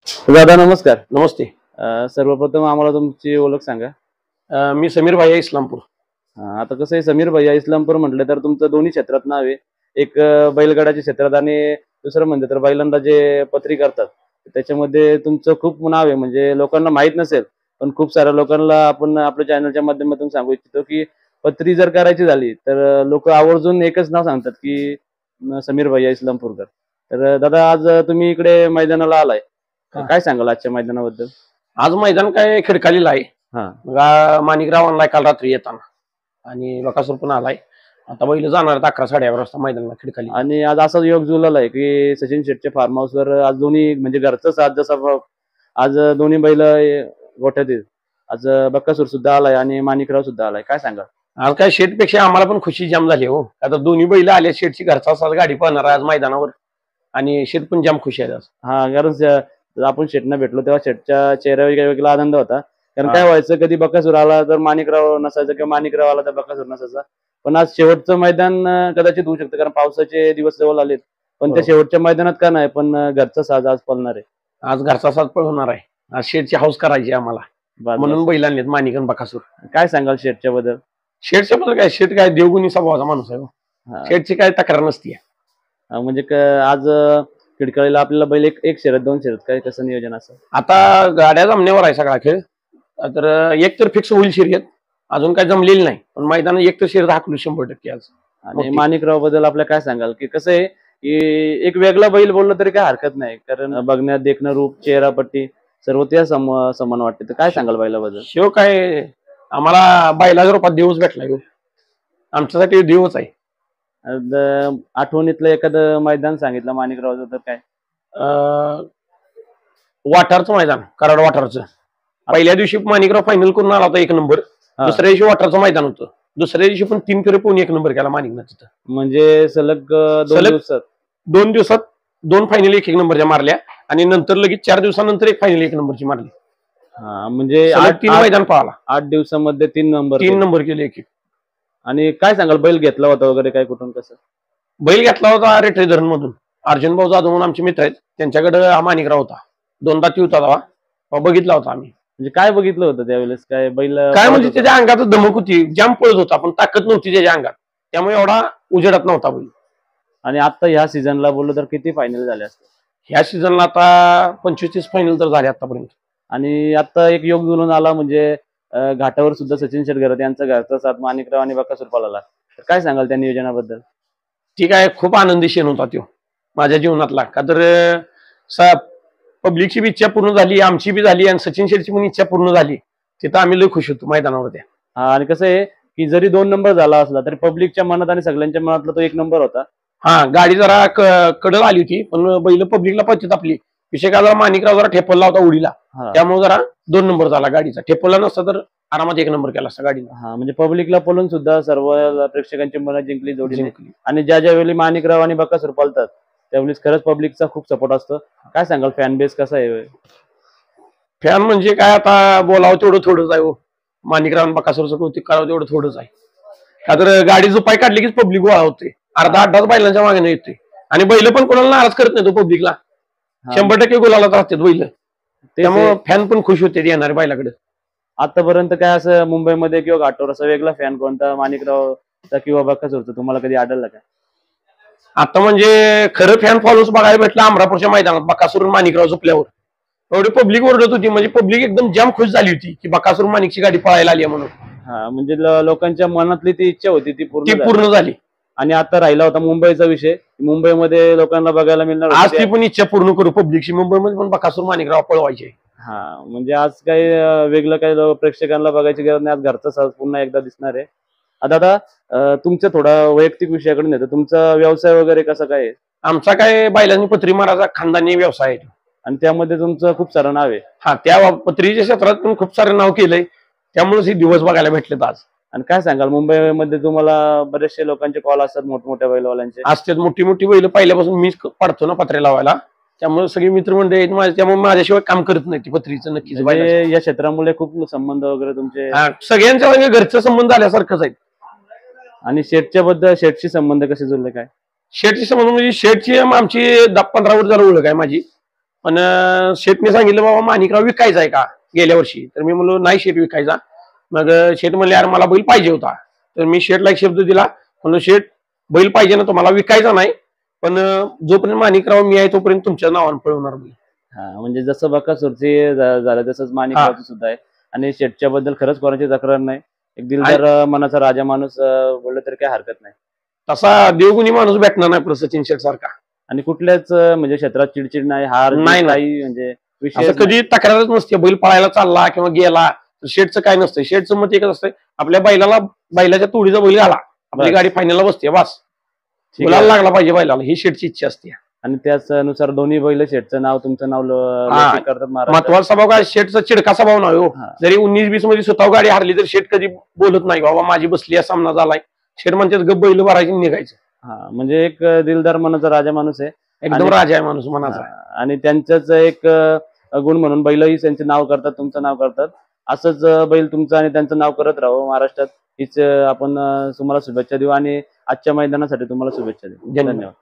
दादा नमस्कार. नमस्ते. सर्वप्रथम आम्हाला तुमची ओळख सांगा. मी समीर भाई इस्लामपूर. आता कसं आहे, समीर भैया इस्लामपूर म्हटलं तर तुमचं दोन्ही क्षेत्रात नाव आहे. एक बैलगाड्याच्या क्षेत्रात आणि दुसरं म्हणजे तर बैलांना जे पत्री करतात त्याच्यामध्ये तुमचं खूप नाव आहे. म्हणजे लोकांना माहित नसेल पण खूप साऱ्या लोकांना आपण आपल्या चॅनलच्या माध्यमातून सांगू इच्छितो की पत्री जर करायची झाली तर लोक आवर्जून एकच नाव सांगतात की समीर भैया इस्लामपूरकर. तर दादा आज तुम्ही इकडे मैदानाला आलाय, काय सांगाल आजच्या मैदानाबद्दल? आज मैदान काय खिडकालीला आहे. माणिकराव आणलाय काल रात्री येताना आणि बकासूर पण आलाय. आता बैल जाणार 11-11:30 वाजता मैदानाला खिडकाली. आणि आज असा योग जुळला आहे की सचिन शेटच्या फार्म हाऊसवर आज दोन्ही म्हणजे घरचं साथ जसा आज दोन्ही बैल गोठ्यात आहेत. आज बक्कासूर सुद्धा आलाय आणि माणिकराव सुद्धा आलाय, काय सांगा? आज काय शेटपेक्षा आम्हाला पण खुशी जाम झाली हो. आता दोन्ही बैल आले, शेटची घरचा साथ गाडी पळणार आज मैदानावर आणि शेट पण जाम खुशी आहे आज. कारण आपण शेटना भेटलो तेव्हा शेटच्या चेहऱ्यावर काही वेगळा आनंद होता. कारण काय व्हायचं, कधी बकासूर आला तर माणिकराव नसायचं किंवा माणिकराव आला तर बकासूर नसायचा. पण आज शेवटचं मैदान कदाचित होऊ शकतं कारण पावसाचे दिवस जवळ आलेत. पण त्या शेवटच्या मैदानात का नाही, पण घरचा साज आज पळणार आहे. आज घरचा साथ पळवणार आहे. आज शेटची हाऊस करायची आम्हाला, म्हणून बैल आणलेत माणिक आणि बकासूर. काय सांगाल शेटच्या बद्दल? शेटच्या बद्दल काय, शेट काय देवगुणी स्वभावाचा माणूस आहे. शेटची काय तक्रार नसती. म्हणजे आज खिडकाळीला आपल्याला बैल एक शर्यत 2 शर्यत काय कसं नियोजन असं? आता गाड्या जमण्यावर आहे सगळा खेळ. तर एक तर फिक्स होईल शर्यत, अजून काय जमलेली नाही, पण मैदान एक तर शर्यत हाकलू 100% आज. आणि माणिकराव बद्दल आपल्या काय सांगाल की कसं आहे की एक वेगळा बैल बोललं तरी काय हरकत नाही, कारण बघण्यात देखणं, रूप, चेहरापट्टी सर्व त्या समान वाटते. तर काय सांगाल बैलाबद्दल? शिव काय, आम्हाला बैलाच्या रूपात देवच भेटलाय. आमच्यासाठी देवच आहे. आठवणीतलं एखादं मैदान सांगितलं माणिकरावचं तर काय? वाठारचं मैदान, कराड वाठारचं. पहिल्या दिवशी माणिकराव फायनल करून आला होता 1 नंबर. दुसऱ्या दिवशी वाठारचं मैदान होतं. दुसऱ्या दिवशी पण 3 फेरे पोहून 1 नंबर केला माणिकनं तिथं. म्हणजे सलग 2 दिवसात 2 फायनल 1-1 नंबरच्या मारल्या आणि नंतर लगेच 4 दिवसानंतर 1 फायनल 1 नंबरची मारली. म्हणजे 3 मैदान पाहिला. 8 दिवसामध्ये 3 नंबर केले 1-1. आणि काय सांगाल, बैल घेतला होता वगैरे काय, कुठून कसं? बैल घेतला होता रेटरे धरण मधून. अर्जुन भाऊ जाधव म्हणून आमचे मित्र आहेत, त्यांच्याकडे हा माणिकराव होता. 2दा ती होता तेव्हा बघितला होता आम्ही. म्हणजे काय बघितलं होतं त्यावेळेस? काय बैल काय म्हणजे त्याच्या अंगात धमक होती, जाम पळत होता, पण ताकद नव्हती त्याच्या अंगात, त्यामुळे एवढा उजेडत नव्हता बैल. आणि आता ह्या सीझनला बोललो तर किती फायनल झाले असते? ह्या सीझनला आता 25-30 फायनल तर झाले आतापर्यंत. आणि आता एक योग जुळून आला म्हणजे घाटावर सुद्धा सचिन शेटघरत यांचा घरचा साथ माणिकराव आणि बकासूर पळाला. तर काय सांगाल त्या नियोजनाबद्दल? ठीक आहे, खूप आनंदी क्षण होता तो माझ्या जीवनातला. का तर पब्लिकची बी इच्छा पूर्ण झाली, आमची बी झाली आणि सचिन शेटची पण इच्छा पूर्ण झाली. तिथं आम्ही लय खुश होतो मैदानावर. आणि कसं आहे की जरी 2 नंबर झाला असला तरी पब्लिकच्या मनात आणि सगळ्यांच्या मनातला तो 1 नंबर होता. गाडी जरा कडल आली होती, पण बैल पब्लिकला पचत आपली. विषय का, जरा माणिकराव जरा ठेपला होता उडीला, त्यामुळे जरा 2 नंबर झाला गाडीचा. ठेपला नसता तर आरामात 1 नंबर केला असता गाडीला. म्हणजे पब्लिकला पळून सुद्धा सर्व प्रेक्षकांची मनं जिंकली, जोडी जिंकली. आणि ज्या वेळी माणिकराव आणि बकासूर पळतात त्यावेळेस खरंच पब्लिकचा खूप सपोर्ट असतो. काय सांगाल, फॅन बेस कसा आहे? फॅन म्हणजे काय, आता बोलावं तेवढं थोडंच आहे. माणिकराव आणि बकासूरचं कौतुक करावं तेवढं थोडंच आहे. का तर गाडी जो पाय काढली की पब्लिक गोळा होते, अर्धा 8 बैलांच्या मागे येते. आणि बैल पण कोणाला नाराज करत नाही तो पब्लिकला. 100% गुलालात राहतात बैल, त्यामुळे फॅन पण खुश होते येणारे बैलाकडे. आतापर्यंत काय असं मुंबईमध्ये किंवा घाटावर असा वेगळा फॅन कोणता माणिकरावचा किंवा बकासूरचा तुम्हाला कधी आढळला का? आता म्हणजे खरं फॅन फॉलोअर्स बघायला भेटला अमरापूरच्या मैदानात बकासूर माणिकराव झोपल्यावर. एवढी पब्लिक ओरडत होती, म्हणजे पब्लिक एकदम जाम खुश झाली होती की बकासूर माणिकची गाडी पळायला आली म्हणून. म्हणजे लोकांच्या मनातली ती इच्छा होती ती पूर्ण झाली. आणि आता राहिला होता मुंबईचा विषय, मुंबईमध्ये लोकांना बघायला मिळणार. आज ती पण इच्छा पूर्ण करू पब्लिकची, मुंबईमध्ये पण बकासूर माणिकराव पळवायचे. म्हणजे आज काही वेगळं काही प्रेक्षकांना बघायची गरज नाही, आज घरचा साज पुन्हा एकदा दिसणार आहे. आता तुमच्या थोडा वैयक्तिक विषयाकडे नाही तर तुमचा व्यवसाय वगैरे कसा काय? आमचा काय बैलांनी पत्री मारायचा खानदानी व्यवसाय आहे आणि त्यामध्ये तुमचं खूप सारं नाव आहे. त्या पत्रीच्या क्षेत्रात पण खूप सारं नाव केलंय, त्यामुळेच हे दिवस बघायला भेटलेत आज. आणि काय सांगाल, मुंबईमध्ये तुम्हाला बरेचसे लोकांचे कॉल असतात मोठमोठ्या बैलवाल्यांचे असतात. मोठी बैल पहिल्यापासून मीच पाडतो ना पत्रे लावायला, त्यामुळे सगळी मित्रमंडळी आहेत, त्यामुळे माझ्याशिवाय काम करत नाही ती पत्रीचं. नक्कीच या क्षेत्रामुळे खूप संबंध वगैरे तुमचे सगळ्यांच्या घरचे संबंध आल्यासारखंच आहेत. आणि शेटशी संबंध कसे जुळले काय? शेटची संबंध म्हणजे शेटची आमची 10-15 वर्ष झालं ओळख आहे माझी. पण शेठने सांगितलं बाबा माणिकराव विकायचा आहे का गेल्या वर्षी. तर मी म्हणलो नाही शेठ विकायचा. मग शेठ म्हणले यार मला बैल पाहिजे होता. तर मी शेठला एक शब्द दिला, म्हणलो शेठ बैल पाहिजे ना तुम्हाला, विकायचा नाही, पण जोपर्यंत माणिकराव मी आहे तोपर्यंत तुमच्या नावानं पळवणार बैल. हा, म्हणजे जसं बकासूरची झालं तसंच माणिकरावचं सुद्धा आहे. आणि शेटच्या बद्दल खरंच कोणाची तक्रार नाही. एक दिलदार मनाचा राजा माणूस बोललं तरी काही हरकत नाही. तसा देवगुणी माणूस भेटणार नाही आपलं सचिन शेठ सारखा. आणि कुठल्याच म्हणजे क्षेत्रात चिडचिड नाही, हार जीत नाही, नाही. काही म्हणजे विषय असं कधी तक्रारच नसते. बैल पळायला चालला किंवा गेला तर शेठचं काय नसतं. शेठचं मत एकच असतं, आपल्या बैलाच्या तोडीचा बैल घाला, आपली बस. गाडी फायनलला बसते, बस ठीक गुलाल आहे. लागला पाहिजे बैलाला, ही शेठची इच्छा असते. आणि त्यानुसार दोन्ही बैल शेटचं नाव तुमचं नाव हा. लौकिक करतात महाराष्ट्रात. महत्वाचा स्वभाव काय, शेठचा चिडका स्वभाव नाही हो. हा. जरी 19-20 मध्ये स्वतः गाडी हारली तर शेठ कधी बोलत नाही बाबा माझी बसली आहे, सामना झालाय. शेठ म्हणतात गप बैल भरायची आणि निघायचं. हा, म्हणजे एक दिलदार मनाचा राजा माणूस आहे. एकदम आणि- राजा आहे माणूस मनाचा. आणि त्यांचंच एक गुण म्हणून बैलही त्यांचे नाव करतात, तुमचं नाव करतात. असंच बैल तुमचं आणि त्यांचं नाव करत राहावं महाराष्ट्रात. हीच आपण तुम्हाला शुभेच्छा देऊ आणि आजच्या मैदानासाठी तुम्हाला शुभेच्छा देऊ. धन्यवाद. धन्यवाद.